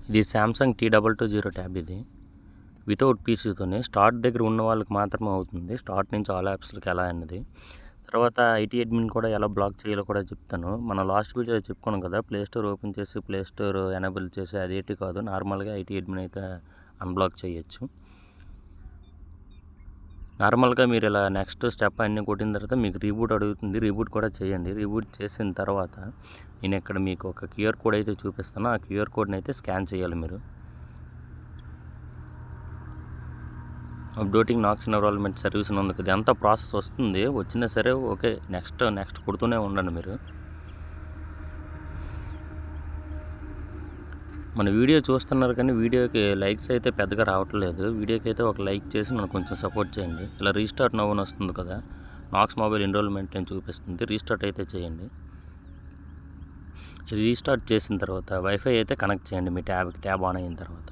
ఇది Samsung T220 tab. ఇది without పీసీతోనే start దగ్గర ఉన్న వాళ్ళకి మాత్రమే అవుతుంది. స్టార్ట్ నుంచి ఆల్ యాప్స్కి ఎలా అన్నది, తర్వాత ఐటీ అడ్మిన్ కూడా ఎలా బ్లాక్ చేయాలో కూడా చెప్తాను. మన లాస్ట్ వీడియోలో చెప్పుకున్నాం కదా, ప్లే స్టోర్ ఓపెన్ చేసి ప్లే స్టోర్ ఎనేబుల్ చేసి అదేంటి కాదు, నార్మల్గా ఐటీ అడ్మిన్ అయితే అన్బ్లాక్ చేయొచ్చు. నార్మల్గా మీరు ఇలా నెక్స్ట్ స్టెప్ అన్నీ కొట్టిన తర్వాత మీకు రీబూట్ అడుగుతుంది. రీబూట్ కూడా చేయండి. రీబూట్ చేసిన తర్వాత నేను ఇక్కడ మీకు ఒక క్యూఆర్ కోడ్ అయితే చూపిస్తాను. ఆ క్యూఆర్ కోడ్ని అయితే స్కాన్ చేయాలి మీరు. అప్డేటింగ్ నాక్స్ ఎన్విరాన్మెంట్ సర్వీస్ అని ఉంది కదా, ఎంత ప్రాసెస్ వస్తుంది. వచ్చినా సరే ఓకే, నెక్స్ట్ కొడుతూనే ఉండండి మీరు. మన వీడియో చూస్తున్నారు కానీ వీడియోకి లైక్స్ అయితే పెద్దగా రావట్లేదు. వీడియోకి అయితే ఒక లైక్ చేసి నన్ను కొంచెం సపోర్ట్ చేయండి. ఇలా రీస్టార్ట్ నవ్వు అని వస్తుంది కదా, నాక్స్ మొబైల్ ఎన్రోల్మెంట్ అని చూపిస్తుంది. రీస్టార్ట్ అయితే చేయండి. రీస్టార్ట్ చేసిన తర్వాత వైఫై అయితే కనెక్ట్ చేయండి మీ ట్యాబ్కి. ట్యాబ్ ఆన్ అయిన తర్వాత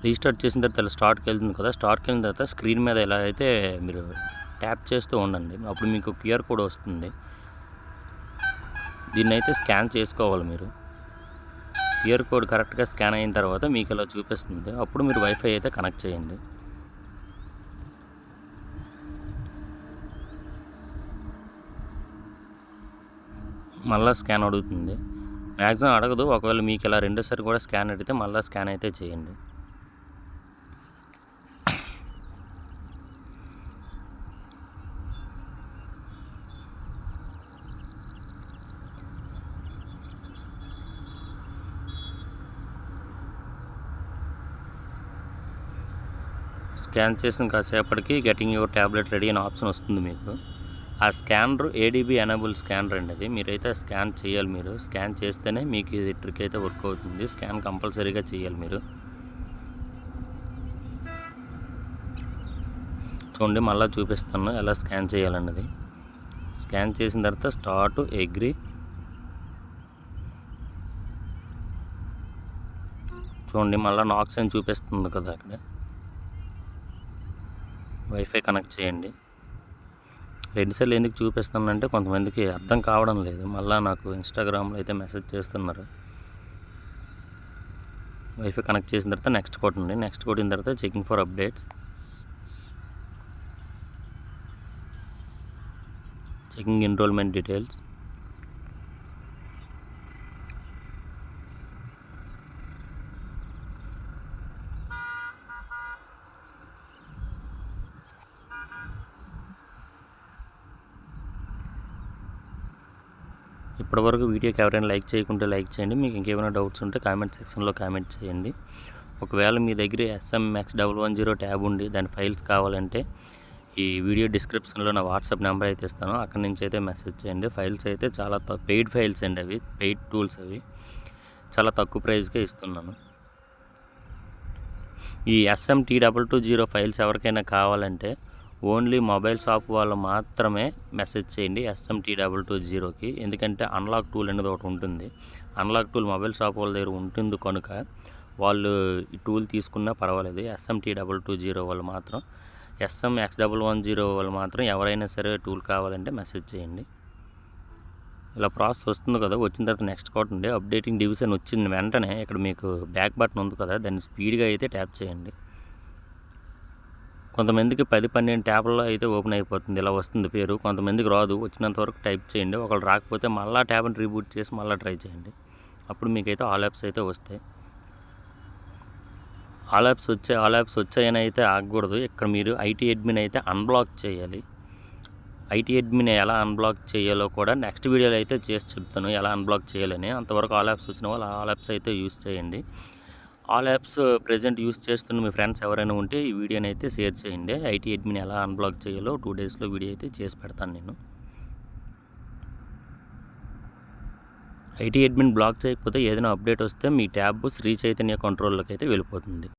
రీస్టార్ట్ చేసిన తర్వాత స్టార్ట్కి వెళ్తుంది కదా, స్టార్ట్కి వెళ్ళిన తర్వాత స్క్రీన్ మీద ఎలా అయితే మీరు ట్యాప్ చేస్తూ ఉండండి. అప్పుడు మీకు క్యూఆర్ కోడ్ వస్తుంది. దీన్ని అయితే స్కాన్ చేసుకోవాలి మీరు. క్యూఆర్ కోడ్ కరెక్ట్గా స్కాన్ అయిన తర్వాత మీకు ఇలా చూపిస్తుంది. అప్పుడు మీరు వైఫై అయితే కనెక్ట్ చేయండి. మళ్ళీ స్కాన్ అడుగుతుంది. మ్యాక్సిమం అడగదు. ఒకవేళ మీకు ఇలా రెండోసారి కూడా స్కాన్ అడిగితే మళ్ళీ స్కాన్ అయితే చేయండి. స్కాన్ చేసిన కాసేపటికి గెటింగ్ యువర్ ట్యాబ్లెట్ రెడీ అనే ఆప్షన్ వస్తుంది మీకు. ఆ స్కానర్ ఏడీబీ ఎనేబుల్ స్కానర్ అండి అది. మీరైతే స్కాన్ చేయాలి. మీరు స్కాన్ చేస్తేనే మీకు ఇది ట్రిక్ అయితే వర్క్ అవుతుంది. స్కాన్ కంపల్సరీగా చేయాలి మీరు. చూడండి, మళ్ళీ చూపిస్తాను ఎలా స్కాన్ చేయాలన్నది. స్కాన్ చేసిన తర్వాత స్టార్ట్ అగ్రీ. చూడండి, మళ్ళీ నాక్స్ అని చూపిస్తుంది కదా అక్కడ. వైఫై కనెక్ట్ చేయండి. రెండుసార్లు ఎందుకు చూపిస్తానంటే కొంతమందికి అర్థం కావడం లేదు. మళ్ళీ నాకు ఇన్స్టాగ్రామ్లో అయితే మెసేజ్ చేస్తున్నారు. వైఫై కనెక్ట్ చేసిన తర్వాత నెక్స్ట్ కొట్టండి. నెక్స్ట్ కొట్టిన తర్వాత checking for updates, checking enrolment details. ఇప్పటివరకు వీడియోకి ఎవరైనా లైక్ చేయకుంటే లైక్ చేయండి. మీకు ఇంకేమైనా డౌట్స్ ఉంటే కామెంట్ సెక్షన్లో కామెంట్ చేయండి. ఒకవేళ మీ దగ్గర SMX110 ట్యాబ్ ఉండి దాని ఫైల్స్ కావాలంటే ఈ వీడియో డిస్క్రిప్షన్లో నా వాట్సాప్ నెంబర్ అయితే ఇస్తాను. అక్కడి నుంచి అయితే మెసేజ్ చేయండి. ఫైల్స్ అయితే చాలా పెయిడ్ ఫైల్స్ అండి, అవి పెయిడ్ టూల్స్. అవి చాలా తక్కువ ప్రైస్కే ఇస్తున్నాను. ఈ SMT220 ఫైల్స్ ఎవరికైనా కావాలంటే ఓన్లీ మొబైల్ షాప్ వాళ్ళు మాత్రమే మెసేజ్ చేయండి SMT220కి. ఎందుకంటే అన్లాక్ టూల్ అనేది ఒకటి ఉంటుంది. అన్లాక్ టూల్ మొబైల్ షాప్ వాళ్ళ దగ్గర ఉంటుంది కనుక వాళ్ళు ఈ టూల్ తీసుకున్నా పర్వాలేదు. SMT220 వాళ్ళు మాత్రం, SMX110 వాళ్ళు మాత్రం ఎవరైనా సరే టూల్ కావాలంటే మెసేజ్ చేయండి. ఇలా ప్రాసెస్ వస్తుంది కదా, వచ్చిన తర్వాత నెక్స్ట్ కొట్టండి. అప్డేటింగ్ డివిజన్ వచ్చిన వెంటనే ఇక్కడ మీకు బ్యాక్ బటన్ ఉంది కదా, దాన్ని స్పీడ్గా అయితే ట్యాప్ చేయండి. కొంతమందికి 10-12 ట్యాబ్లలో అయితే ఓపెన్ అయిపోతుంది, ఇలా వస్తుంది పేరు. కొంతమందికి రాదు. వచ్చినంత వరకు టైప్ చేయండి. ఒకళ్ళు రాకపోతే మళ్ళీ ట్యాబ్ని రీబూట్ చేసి మళ్ళీ ట్రై చేయండి. అప్పుడు మీకైతే ఆల్ యాప్స్ అయితే వస్తాయి. ఆల్ యాప్స్ వచ్చాయని అయితే ఆగకూడదు. ఇక్కడ మీరు ఐటీ అడ్మిన్ అయితే అన్బ్లాక్ చేయాలి. ఐటీ అడ్మిన్ ఎలా అన్బ్లాక్ చేయాలో కూడా నెక్స్ట్ వీడియోలో అయితే చేసి చెప్తాను, ఎలా అన్బ్లాక్ చేయాలని. అంతవరకు ఆల్ యాప్స్ వచ్చిన వాళ్ళు ఆల్ యాప్స్ అయితే యూస్ చేయండి. ఆల్ యాప్స్ ప్రజెంట్ యూస్ చేస్తున్న మీ ఫ్రెండ్స్ ఎవరైనా ఉంటే ఈ వీడియోని అయితే షేర్ చేయండి. ఐటీ అడ్మిన్ ఎలా అన్బ్లాక్ చేయాలో 2 డేస్లో వీడియో అయితే చేసి పెడతాను నేను. ఐటీ అడ్మిన్ బ్లాక్ చేయకపోతే ఏదైనా అప్డేట్ వస్తే మీ ట్యాబ్ శ్రీ చైతన్య కంట్రోల్లోకి అయితే వెళ్ళిపోతుంది.